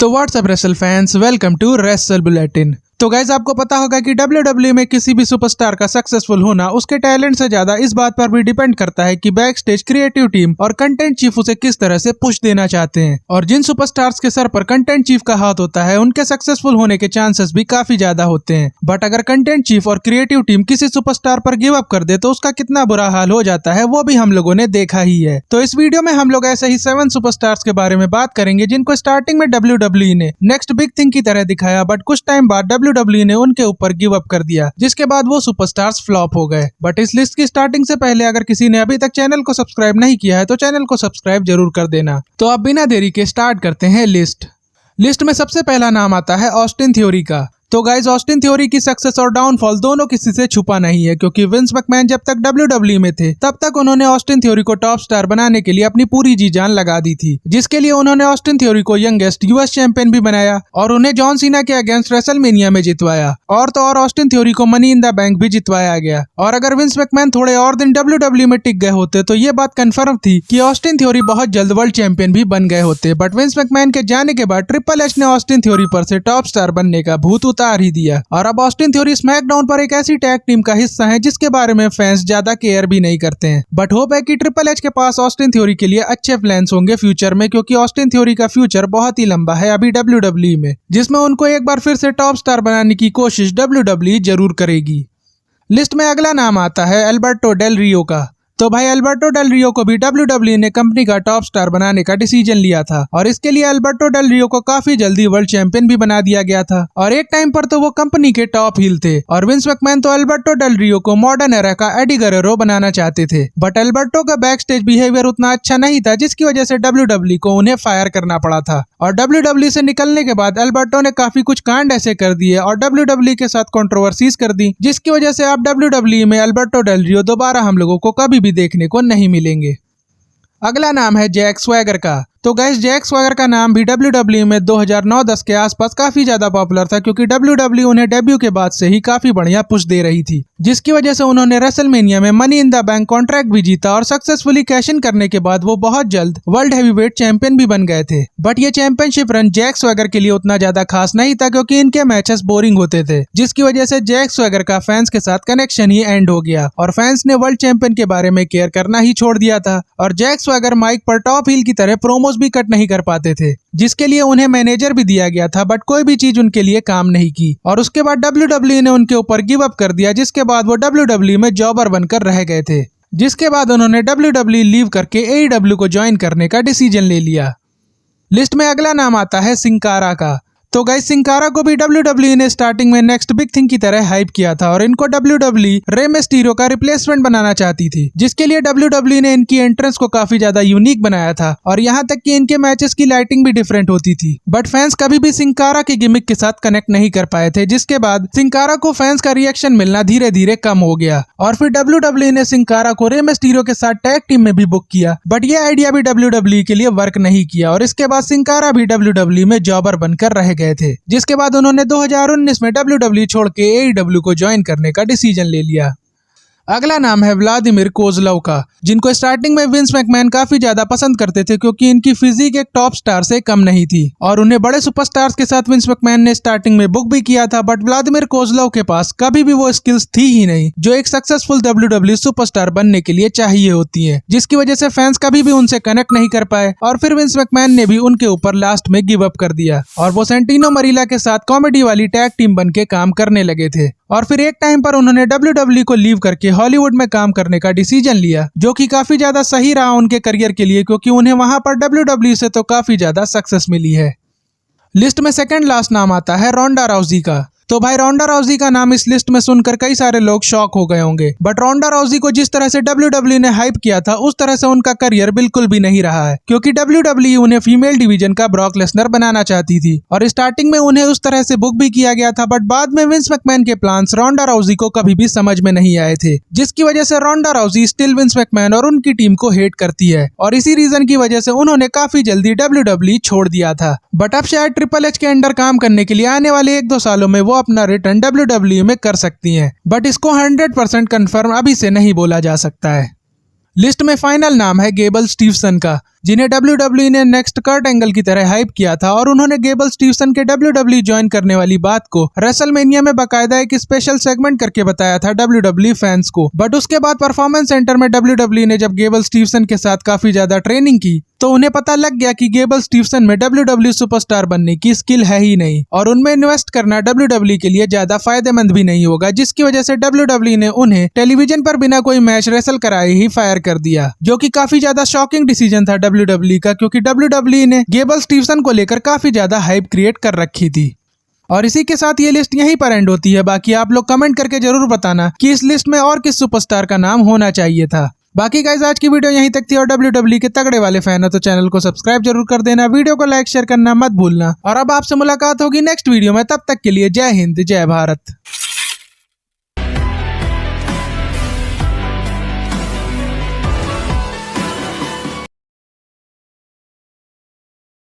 तो what's up wrestle fans, welcome to wrestle bulletin. तो guys आपको पता होगा कि WWE में किसी भी सुपरस्टार का सक्सेसफुल होना उसके टैलेंट से ज्यादा इस बात पर भी डिपेंड करता है कि बैक स्टेज क्रिएटिव टीम और कंटेंट चीफ उसे किस तरह से पुश देना चाहते हैं। और जिन सुपरस्टार्स के सर पर कंटेंट चीफ का हाथ होता है उनके सक्सेसफुल होने के चांसेस भी काफी ज्यादा होते हैं। बट अगर कंटेंट चीफ और क्रिएटिव टीम किसी सुपरस्टार पर गिव अप कर दे तो उसका कितना बुरा हाल हो जाता है वो भी हम लोगों ने देखा ही है। तो इस वीडियो में हम लोग ऐसे ही 7 सुपरस्टार्स के बारे में बात करेंगे जिनको स्टार्टिंग में WWE ने नेक्स्ट बिग थिंग की तरह दिखाया, बट कुछ टाइम बाद WWE ने उनके ऊपर गिव अप कर दिया, जिसके बाद वो सुपरस्टार्स फ्लॉप हो गए। बट इस लिस्ट की स्टार्टिंग से पहले अगर किसी ने अभी तक चैनल को सब्सक्राइब नहीं किया है तो चैनल को सब्सक्राइब जरूर कर देना। तो अब बिना देरी के स्टार्ट करते हैं लिस्ट में सबसे पहला नाम आता है ऑस्टिन थ्योरी का। तो गाइज ऑस्टिन थ्योरी की सक्सेस और डाउनफॉल दोनों किसी से छुपा नहीं है, क्योंकि विंस मैकमैन जब तक WWE में थे तब तक उन्होंने ऑस्टिन थ्योरी को टॉप स्टार बनाने के लिए अपनी पूरी जी जान लगा दी थी, जिसके लिए उन्होंने ऑस्टिन थ्योरी को यंगेस्ट यूएस चैंपियन भी बनाया और उन्हें जॉन सीना के अगेंस्ट रेसलमेनिया में जितवाया। और तो और ऑस्टिन थ्योरी को मनी इन द बैंक भी जितवाया गया। और अगर विंस मैकमैन थोड़े और दिन WWE में टिक गए होते तो ये बात कंफर्म थी कि ऑस्टिन थ्योरी बहुत जल्द वर्ल्ड चैंपियन भी बन गए होते। बट विंस मैकमैन के जाने के बाद ट्रिपल एच ने ऑस्टिन थ्योरी पर से टॉप स्टार बनने का भूत उतार ही दिया। और अब ऑस्टिन थ्योरी स्मैकडाउन पर एक ऐसी टैग टीम का हिस्सा है जिसके बारे में फैंस ज्यादा केयर भी नहीं करते हैं। बट होप है कि ट्रिपल एच के पास ऑस्टिन थ्योरी के लिए अच्छे प्लान्स होंगे फ्यूचर में, क्योंकि ऑस्टिन थ्योरी का फ्यूचर बहुत ही लंबा है अभी WWE में, जिसमें उनको एक बार फिर से टॉप स्टार बनाने की कोशिश WWE जरूर करेगी। लिस्ट में अगला नाम आता है अल्बर्टो डेल रियो का। तो भाई अल्बर्टो डेल रियो को भी WWE ने कंपनी का टॉप स्टार बनाने का डिसीजन लिया था और इसके लिए अल्बर्टो डेल रियो को काफी जल्दी वर्ल्ड चैंपियन भी बना दिया गया था। और एक टाइम पर तो वो कंपनी के टॉप हील थे और विंस मैकमैन तो अल्बर्टो डेल रियो को मॉडर्न एरा का एडी गुerrero बनाना चाहते थे। बट अल्बर्टो का बैक स्टेज बिहेवियर उतना अच्छा नहीं था, जिसकी वजह से WWE को उन्हें फायर करना पड़ा था। और WWE से निकलने के बाद अल्बर्टो ने काफी कुछ कांड ऐसे कर दिए और WWE के साथ कंट्रोवर्सीज कर दी, जिसकी वजह से अब WWE में अल्बर्टो डेल रियो दोबारा हम लोगों को कभी भी देखने को नहीं मिलेंगे। अगला नाम है जैक स्वैगर का। तो गाइस जैक स्वैगर का नाम भी WWE में 2009-10 के आसपास काफी ज्यादा पॉपुलर था, क्योंकि WWE उन्हें डेब्यू के बाद से ही काफी बढ़िया पुश दे रही थी, जिसकी वजह से उन्होंने रेसलमेनिया में money in the bank contract भी जीता और सक्सेसफुली कैश इन करने के बाद वो बहुत जल्द वर्ल्ड हैवीवेट चैंपियन भी बन गए थे। बट ये चैंपियनशिप रन जैक स्वैगर के लिए उतना ज्यादा खास नहीं था, क्योंकि इनके मैचेस बोरिंग होते थे, जिसकी वजह से जैक स्वैगर का फैंस के साथ कनेक्शन ही एंड हो गया और फैंस ने वर्ल्ड चैंपियन के बारे में केयर करना ही छोड़ दिया था। और जैक स्वैगर माइक पर टॉप हील की तरह प्रोमोज भी कट नहीं कर पाते थे, जिसके लिए उन्हें मैनेजर भी दिया गया था, बट कोई भी चीज उनके लिए काम नहीं की। और उसके बाद WWE ने उनके ऊपर गिव अप कर दिया, जिसके बाद वो WWE में जॉबर बनकर रह गए थे, जिसके बाद उन्होंने WWE लीव करके AEW को ज्वाइन करने का डिसीजन ले लिया। लिस्ट में अगला नाम आता है सिन कारा का। तो गाइस सिन कारा को भी WWE ने स्टार्टिंग में नेक्स्ट बिग थिंग की तरह हाइप किया था और इनको WWE रे मिस्टीरियो का रिप्लेसमेंट बनाना चाहती थी, जिसके लिए WWE ने इनकी एंट्रेंस को काफी ज्यादा यूनिक बनाया था और यहाँ तक कि इनके मैचेस की लाइटिंग भी डिफरेंट होती थी। बट फैंस कभी भी सिन कारा की गिमिक के साथ कनेक्ट नहीं कर पाए थे, जिसके बाद सिन कारा को फैंस का रिएक्शन मिलना धीरे धीरे कम हो गया और फिर WWE ने सिन कारा को रे मिस्टीरियो के साथ टैग टीम में भी बुक किया। बट ये आइडिया भी WWE के लिए वर्क नहीं किया और इसके बाद सिन कारा भी WWE में जॉबर बनकर रह गए थे, जिसके बाद उन्होंने 2019 में WWE छोड़ के AEW को ज्वाइन करने का डिसीजन ले लिया। अगला नाम है व्लादिमीर कोज़लोव का, जिनको स्टार्टिंग में विंस मैकमैन काफी ज्यादा पसंद करते थे, क्योंकि इनकी फिजिक एक टॉप स्टार से कम नहीं थी और उन्हें बड़े सुपरस्टार्स के साथ विंस मैकमैन ने स्टार्टिंग में बुक भी किया था। बट व्लादिमीर कोज़लोव के पास कभी भी वो स्किल्स थी ही नहीं जो एक सक्सेसफुल WWE सुपरस्टार बनने के लिए चाहिए होती है, जिसकी वजह से फैंस कभी भी उनसे कनेक्ट नहीं कर पाए और फिर विंस मैकमैन ने भी उनके ऊपर लास्ट में गिव अप कर दिया और वो सेंटिनो मरीला के साथ कॉमेडी वाली टैग टीम बन के काम करने लगे थे। और फिर एक टाइम पर उन्होंने WWE को लीव करके हॉलीवुड में काम करने का डिसीजन लिया, जो कि काफी ज्यादा सही रहा उनके करियर के लिए, क्योंकि उन्हें वहां पर WWE से तो काफी ज्यादा सक्सेस मिली है। लिस्ट में सेकंड लास्ट नाम आता है रोंडा राउजी का। तो भाई रोंडा राउजी का नाम इस लिस्ट में सुनकर कई सारे लोग शॉक हो गए होंगे, बट रोंडा राउजी को जिस तरह से WWE ने हाइप किया था उस तरह से उनका करियर बिल्कुल भी नहीं रहा है, क्योंकि WWE उन्हें फीमेल डिवीजन का ब्रॉक लेसनर बनाना चाहती थी और स्टार्टिंग में उन्हें उस तरह से बुक भी किया गया था। बट बाद में विंस मैकमैन के प्लान्स रोंडा राउजी को कभी भी समझ में नहीं आए थे, जिसकी वजह से रोंडा राउजी स्टिल विंस मैकमैन और उनकी टीम को हेट करती है और इसी रीजन की वजह से उन्होंने काफी जल्दी WWE छोड़ दिया था। बट अब शायद ट्रिपल एच के अंडर काम करने के लिए आने वाले 1-2 सालों में वो अपना रिटर्न WWE में कर सकती हैं, बट इसको 100% कंफर्म अभी से नहीं बोला जा सकता है। लिस्ट में फाइनल नाम है गेबल स्टीवसन का। जिन्हें WWE ने नेक्स्ट कर्ट एंगल की तरह हाइप किया था और उन्होंने गेबल स्टीवसन के WWE ज्वाइन करने वाली बात को रेसलमेनिया में बाकायदा एक स्पेशल सेगमेंट करके बताया था WWE फैंस को। बट उसके बाद परफॉर्मेंस सेंटर में WWE ने जब गेबल स्टीवसन के साथ काफी ज्यादा ट्रेनिंग की तो उन्हें पता लग गया कि गेबल स्टीवसन में WWE सुपरस्टार बनने की स्किल है ही नहीं और उनमें इन्वेस्ट करना WWE के लिए ज्यादा फायदेमंद भी नहीं होगा, जिसकी वजह से WWE ने उन्हें टेलीविजन पर बिना कोई मैच रेसल कराए ही फायर कर दिया, जो कि काफी ज्यादा शॉकिंग डिसीजन था WWE का, क्योंकि WWE ने गेबल स्टीवसन को लेकर काफी ज्यादा हाइप क्रिएट कर रखी थी। और इसी के साथ ये लिस्ट यहीं पर एंड होती है। बाकी आप लोग कमेंट करके जरूर बताना कि इस लिस्ट में और किस सुपरस्टार का नाम होना चाहिए था। बाकी गाइस आज की वीडियो यहीं तक थी और WWE के तगड़े वाले फैन हो तो चैनल को सब्सक्राइब जरूर कर देना, वीडियो को लाइक शेयर करना मत भूलना। और अब आपसे मुलाकात होगी नेक्स्ट वीडियो में, तब तक के लिए जय हिंद जय भारत।